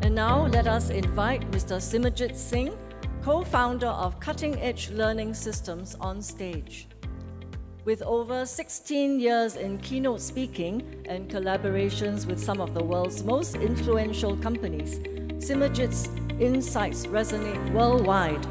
And now let us invite Mr. Simajit Singh, co-founder of Cutting Edge Learning Systems, on stage. With over 16 years in keynote speaking and collaborations with some of the world's most influential companies, Simajit's insights resonate worldwide,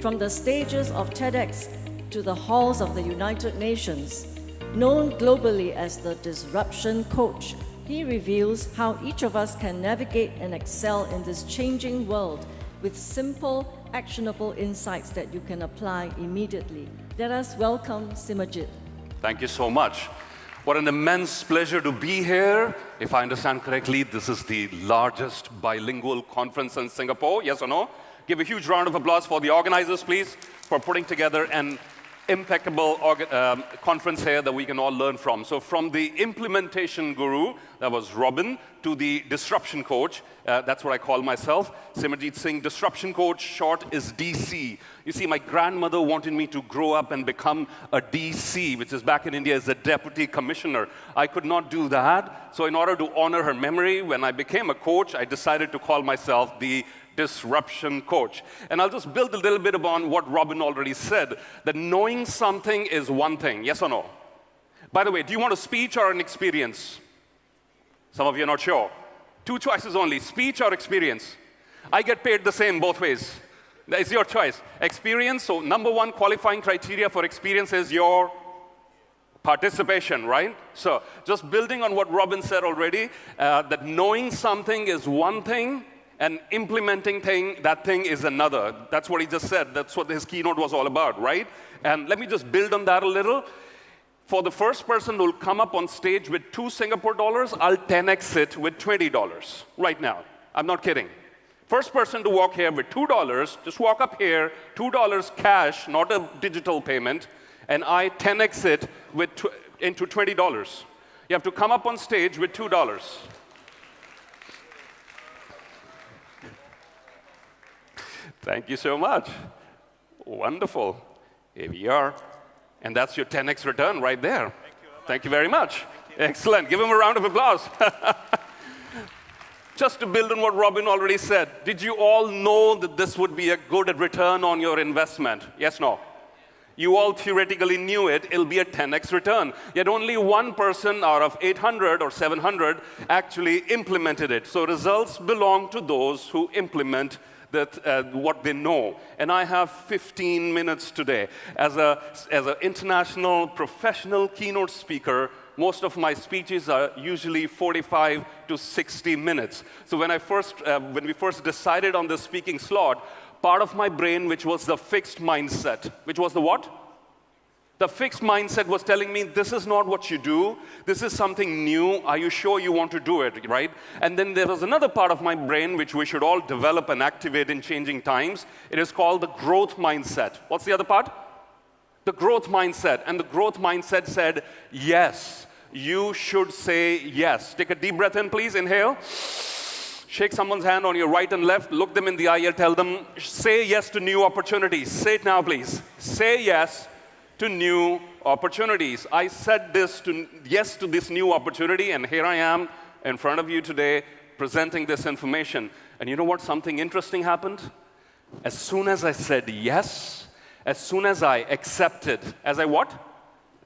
from the stages of TEDx to the halls of the United Nations. Known globally as the Disruption Coach, he reveals how each of us can navigate and excel in this changing world with simple, actionable insights that you can apply immediately. Let us welcome Simajit. Thank you so much. What an immense pleasure to be here. If I understand correctly, this is the largest bilingual conference in Singapore, yes or no? Give a huge round of applause for the organizers, please, for putting together an impeccable conference here that we can all learn from. So from the implementation guru, that was Robin, to the disruption coach, that's what I call myself, Simajit Singh, disruption coach, short is DC. You see, my grandmother wanted me to grow up and become a DC, which is back in India as a deputy commissioner. I could not do that. So in order to honor her memory, when I became a coach, I decided to call myself the disruption coach. And I'll just build a little bit upon what Robin already said, that knowing something is one thing, yes or no? By the way, do you want a speech or an experience? Some of you are not sure. Two choices only, speech or experience. I get paid the same both ways. It's your choice. Experience, so number one qualifying criteria for experience is your participation, right? So just building on what Robin said already, that knowing something is one thing, and implementing that thing is another. That's what he just said. That's what his keynote was all about, right? And let me just build on that a little. For the first person who will come up on stage with 2 Singapore dollars, I'll 10x it with $20 right now. I'm not kidding. First person to walk here with $2, just walk up here, $2 cash, not a digital payment, and I 10x it into $20. You have to come up on stage with $2. Thank you so much. Wonderful. Here we are. And that's your 10x return right there. Thank you very much. Excellent. Give him a round of applause. Just to build on what Robin already said, did you all know that this would be a good return on your investment? Yes, no? You all theoretically knew it. It'll be a 10x return. Yet only one person out of 800 or 700 actually implemented it. So results belong to those who implement what they know. And I have 15 minutes today. As an international professional keynote speaker, most of my speeches are usually 45 to 60 minutes. So when we first decided on the speaking slot, part of my brain, which was the fixed mindset, which was the what? The fixed mindset was telling me, this is not what you do. This is something new. Are you sure you want to do it, right? And then there was another part of my brain which we should all develop and activate in changing times. It is called the growth mindset. What's the other part? The growth mindset. And the growth mindset said, yes, you should say yes. Take a deep breath in, please. Inhale. Shake someone's hand on your right and left. Look them in the eye and tell them, say yes to new opportunities. Say it now, please. Say yes to new opportunities. I said yes to this new opportunity, and here I am in front of you today presenting this information. And you know what? Something interesting happened. As soon as I said yes, as soon as I accepted, as I what?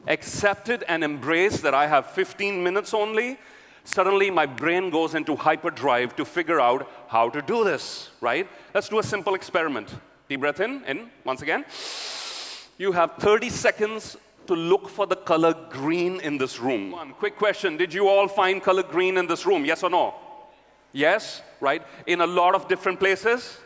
Accepted and embraced that I have 15 minutes only, suddenly my brain goes into hyperdrive to figure out how to do this, right? Let's do a simple experiment. Deep breath in, once again. You have 30 seconds to look for the color green in this room. One quick question, did you all find color green in this room, yes or no? Yes, right? In a lot of different places?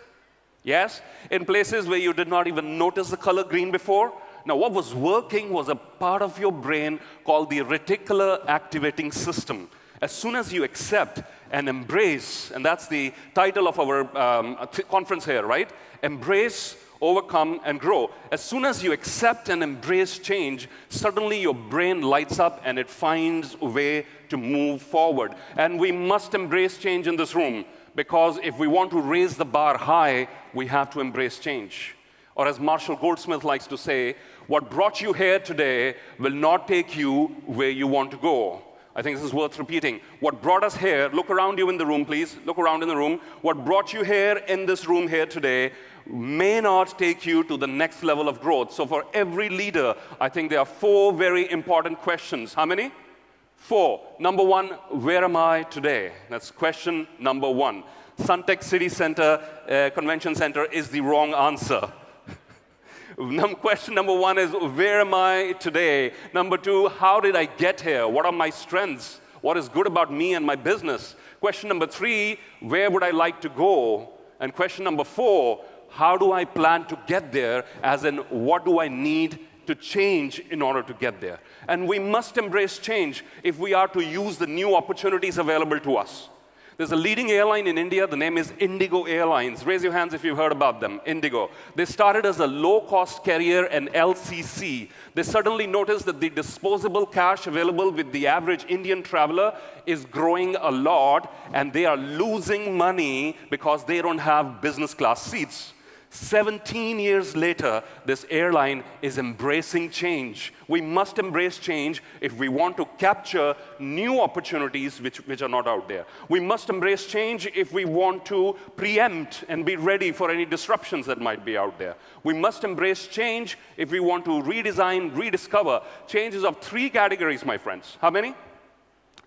Yes? In places where you did not even notice the color green before? Now, what was working was a part of your brain called the reticular activating system. As soon as you accept and embrace, and that's the title of our conference here, right? Embrace, overcome, and grow. As soon as you accept and embrace change, suddenly your brain lights up and it finds a way to move forward. And we must embrace change in this room, because if we want to raise the bar high, we have to embrace change. Or as Marshall Goldsmith likes to say, what brought you here today will not take you where you want to go. I think this is worth repeating. What brought us here, look around you in the room, please. Look around in the room. What brought you here in this room here today may not take you to the next level of growth. So for every leader, I think there are 4 very important questions. How many? 4. Number 1, where am I today? That's question number 1. Suntec City Center, Convention Center is the wrong answer. Question number 1 is, where am I today? Number 2, how did I get here? What are my strengths? What is good about me and my business? Question number 3, where would I like to go? And question number 4, how do I plan to get there? As in, what do I need to change in order to get there? And we must embrace change if we are to use the new opportunities available to us. There's a leading airline in India. The name is Indigo Airlines. Raise your hands if you've heard about them, Indigo. They started as a low-cost carrier, an LCC. They suddenly noticed that the disposable cash available with the average Indian traveler is growing a lot, and they are losing money because they don't have business class seats. 17 years later, this airline is embracing change. We must embrace change if we want to capture new opportunities which are not out there. We must embrace change if we want to preempt and be ready for any disruptions that might be out there. We must embrace change if we want to redesign, rediscover. Change is of 3 categories, my friends. How many?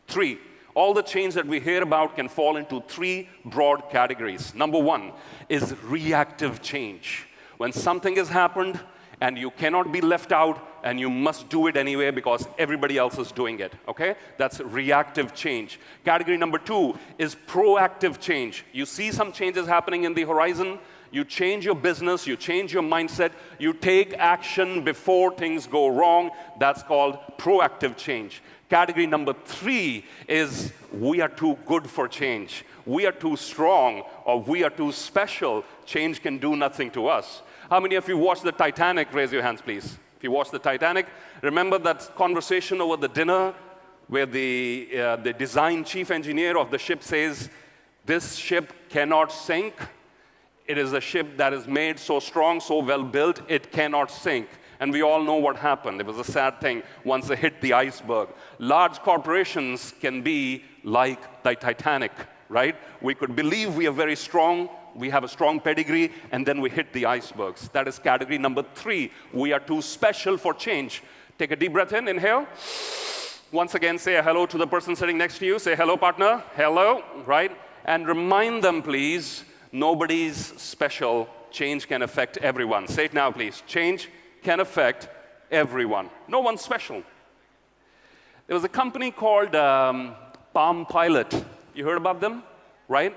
3. All the change that we hear about can fall into 3 broad categories. Number 1 is reactive change. When something has happened and you cannot be left out and you must do it anyway because everybody else is doing it, okay? That's reactive change. Category number 2 is proactive change. You see some changes happening in the horizon, you change your business, you change your mindset, you take action before things go wrong. That's called proactive change. Category number 3 is we are too good for change. We are too strong, or we are too special. Change can do nothing to us. How many of you watched the Titanic? Raise your hands, please. If you watched the Titanic, remember that conversation over the dinner where the design chief engineer of the ship says, this ship cannot sink. It is a ship that is made so strong, so well built, it cannot sink. And we all know what happened. It was a sad thing once they hit the iceberg. Large corporations can be like the Titanic, right? We could believe we are very strong, we have a strong pedigree, and then we hit the icebergs. That is category number 3. We are too special for change. Take a deep breath in, inhale. Once again, say hello to the person sitting next to you. Say hello, partner. Hello, right? And remind them, please, nobody's special. Change can affect everyone. Say it now, please. Change can affect everyone. No one's special. There was a company called Palm Pilot. You heard about them, right?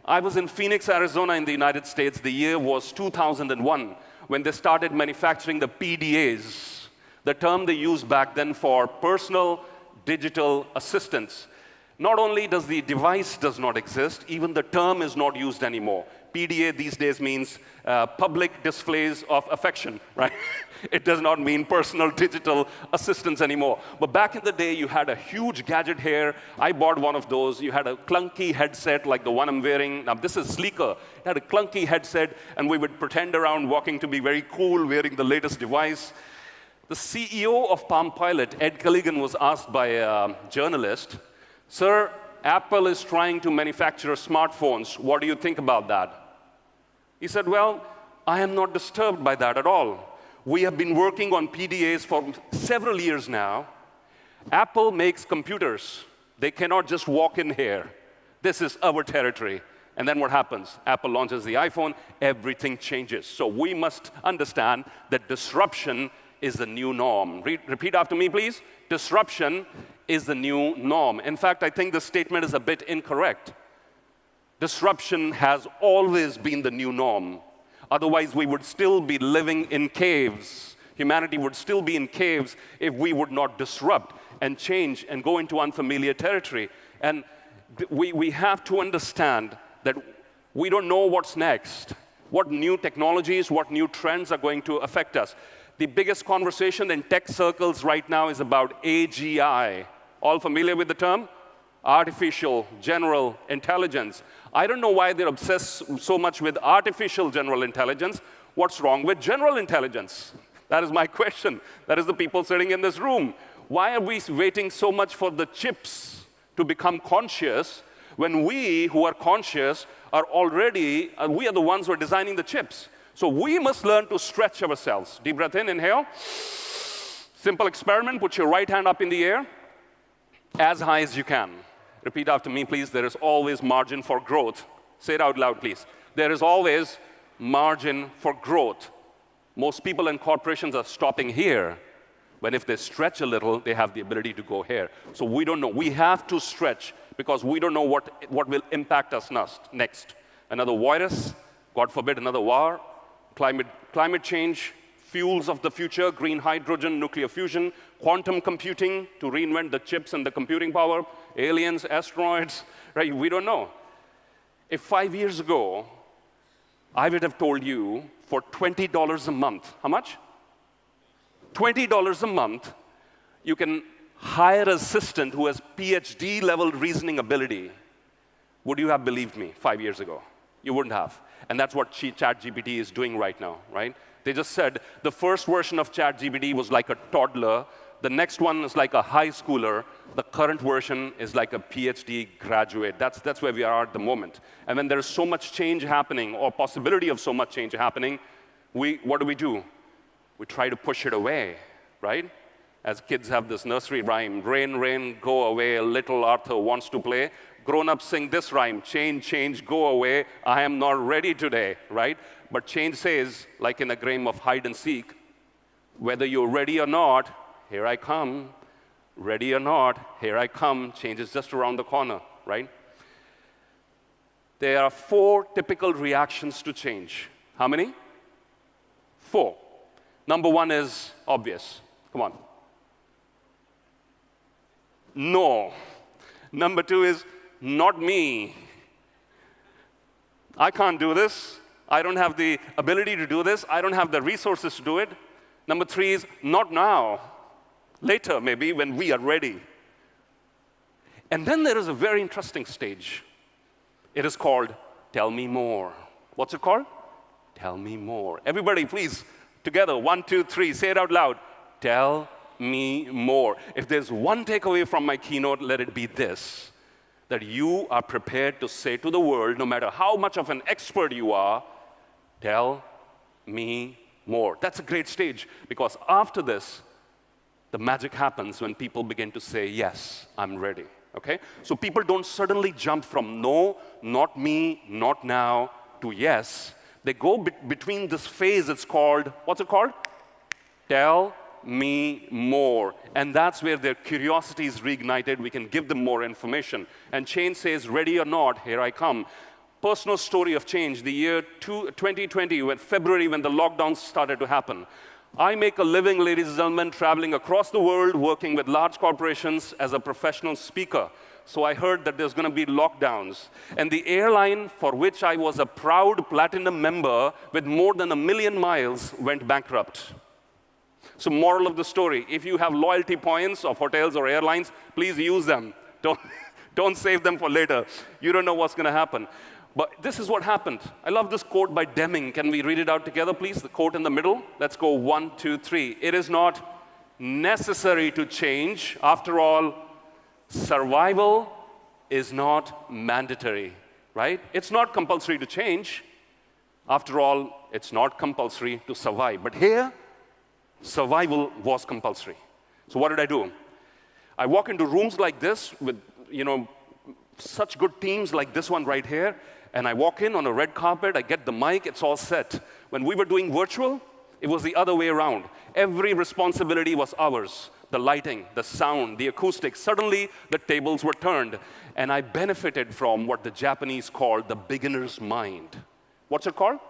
I was in Phoenix, Arizona in the United States. The year was 2001 when they started manufacturing the PDAs, the term they used back then for personal digital assistants. Not only does the device does not exist, even the term is not used anymore. PDA these days means public displays of affection, right? It does not mean personal digital assistants anymore. But back in the day, you had a huge gadget here. I bought one of those. You had a clunky headset like the one I'm wearing. Now, this is sleeker. It had a clunky headset, and we would pretend around walking to be very cool, wearing the latest device. The CEO of Palm Pilot, Ed Culligan, was asked by a journalist, "Sir, Apple is trying to manufacture smartphones. What do you think about that?" He said, "Well, I am not disturbed by that at all. We have been working on PDAs for several years now. Apple makes computers. They cannot just walk in here. This is our territory." And then what happens? Apple launches the iPhone, everything changes. So we must understand that disruption is the new norm. Repeat after me, please. Disruption is the new norm. In fact, I think this statement is a bit incorrect. Disruption has always been the new norm. Otherwise, we would still be living in caves. Humanity would still be in caves if we would not disrupt and change and go into unfamiliar territory. And we have to understand that we don't know what's next, what new technologies, what new trends are going to affect us. The biggest conversation in tech circles right now is about AGI. All familiar with the term? Artificial General Intelligence. I don't know why they're obsessed so much with artificial general intelligence. What's wrong with general intelligence? That is my question. That is the people sitting in this room. Why are we waiting so much for the chips to become conscious when we who are conscious are already, we are the ones who are designing the chips? So we must learn to stretch ourselves. Deep breath in, inhale. Simple experiment, put your right hand up in the air as high as you can. Repeat after me, please. There is always margin for growth. Say it out loud, please. There is always margin for growth. Most people and corporations are stopping here, when if they stretch a little, they have the ability to go here. So we don't know. We have to stretch because we don't know what will impact us next. Another virus, God forbid, another war, climate change, fuels of the future, green hydrogen, nuclear fusion, quantum computing to reinvent the chips and the computing power, aliens, asteroids, right? We don't know. If 5 years ago, I would have told you for $20 a month, how much? $20 a month, you can hire an assistant who has PhD-level reasoning ability. Would you have believed me 5 years ago? You wouldn't have. And that's what ChatGPT is doing right now, right? They just said the first version of ChatGPT was like a toddler. The next one is like a high schooler. The current version is like a PhD graduate. That's where we are at the moment. And when there's so much change happening, or possibility of so much change happening, what do? We try to push it away, right? As kids have this nursery rhyme, rain, rain, go away, little Arthur wants to play. Grown-ups sing this rhyme, change, change, go away, I am not ready today, right? But change says, like in a game of hide and seek, whether you're ready or not, here I come. Ready or not, here I come. Change is just around the corner, right? There are 4 typical reactions to change. How many? 4. Number 1 is obvious. Come on. No. Number 2 is not me. I can't do this. I don't have the ability to do this. I don't have the resources to do it. Number 3 is not now. Later, maybe, when we are ready. And then there is a very interesting stage. It is called tell me more. What's it called? Tell me more. Everybody, please, together, 1, 2, 3, say it out loud. Tell me more. If there's one takeaway from my keynote, let it be this, that you are prepared to say to the world, no matter how much of an expert you are, tell me more. That's a great stage, because after this, the magic happens when people begin to say, yes, I'm ready, okay? So people don't suddenly jump from no, not me, not now, to yes. They go between this phase, it's called, what's it called? Tell me more. And that's where their curiosity is reignited. We can give them more information. And change says, ready or not, here I come. Personal story of change, the year 2020, February, when the lockdowns started to happen. I make a living, ladies and gentlemen, traveling across the world, working with large corporations as a professional speaker. So I heard that there's going to be lockdowns. And the airline for which I was a proud platinum member with more than 1 million miles went bankrupt. So moral of the story, if you have loyalty points of hotels or airlines, please use them. Don't save them for later. You don't know what's going to happen. But this is what happened. I love this quote by Deming. Can we read it out together, please? The quote in the middle. Let's go 1, 2, 3. It is not necessary to change. After all, survival is not mandatory, right? It's not compulsory to change. After all, it's not compulsory to survive. But here, survival was compulsory. So what did I do? I walk into rooms like this with, such good teams like this one right here, and I walk in on a red carpet, I get the mic, it's all set. When we were doing virtual, it was the other way around. Every responsibility was ours. The lighting, the sound, the acoustics. Suddenly, the tables were turned, and I benefited from what the Japanese call the beginner's mind. What's it called?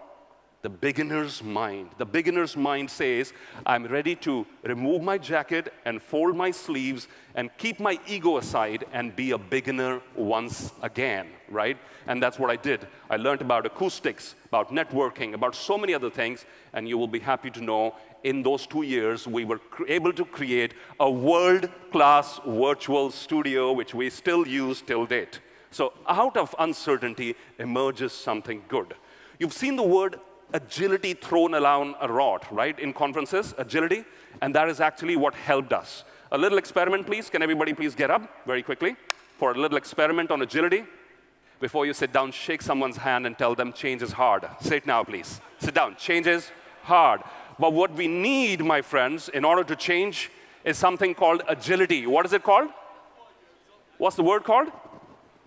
The beginner's mind. The beginner's mind says, I'm ready to remove my jacket and fold my sleeves and keep my ego aside and be a beginner once again, right? And that's what I did. I learned about acoustics, about networking, about so many other things, and you will be happy to know in those 2 years, we were able to create a world-class virtual studio, which we still use till date. So out of uncertainty emerges something good. You've seen the word agility thrown around a lot, right? In conferences, agility, and that is actually what helped us. A little experiment, please. Can everybody please get up very quickly for a little experiment on agility? Before you sit down, shake someone's hand and tell them change is hard. Say it now, please. Sit down. Change is hard. But what we need, my friends, in order to change is something called agility. What is it called? What's the word called?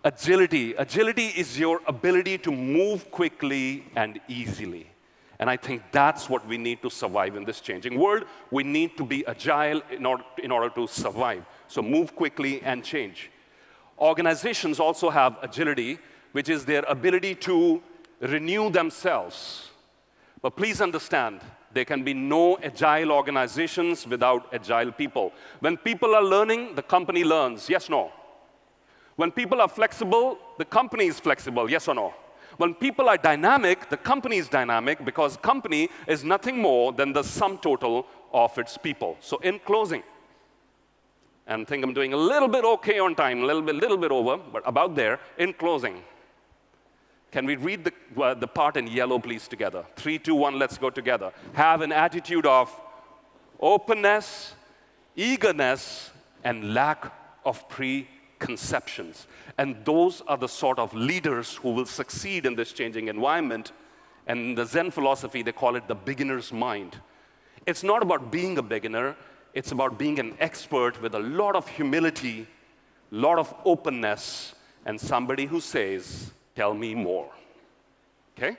Agility. Agility is your ability to move quickly and easily. And I think that's what we need to survive in this changing world. We need to be agile in order to survive. So move quickly and change. Organizations also have agility, which is their ability to renew themselves. But please understand, there can be no agile organizations without agile people. When people are learning, the company learns. Yes, no? When people are flexible, the company is flexible. Yes or no? When people are dynamic, the company is dynamic because company is nothing more than the sum total of its people. So in closing, and I think I'm doing a little bit okay on time, a little bit over, but about there, in closing, can we read the part in yellow, please, together? 3, 2, 1, let's go together. Have an attitude of openness, eagerness, and lack of preconceptions. And those are the sort of leaders who will succeed in this changing environment. And in the Zen philosophy, they call it the beginner's mind. It's not about being a beginner. It's about being an expert with a lot of humility, a lot of openness, and somebody who says, tell me more. Okay?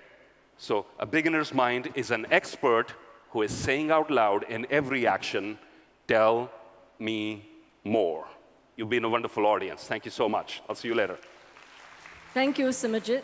So a beginner's mind is an expert who is saying out loud in every action, tell me more. You've been a wonderful audience. Thank you so much. I'll see you later. Thank you, Simajit.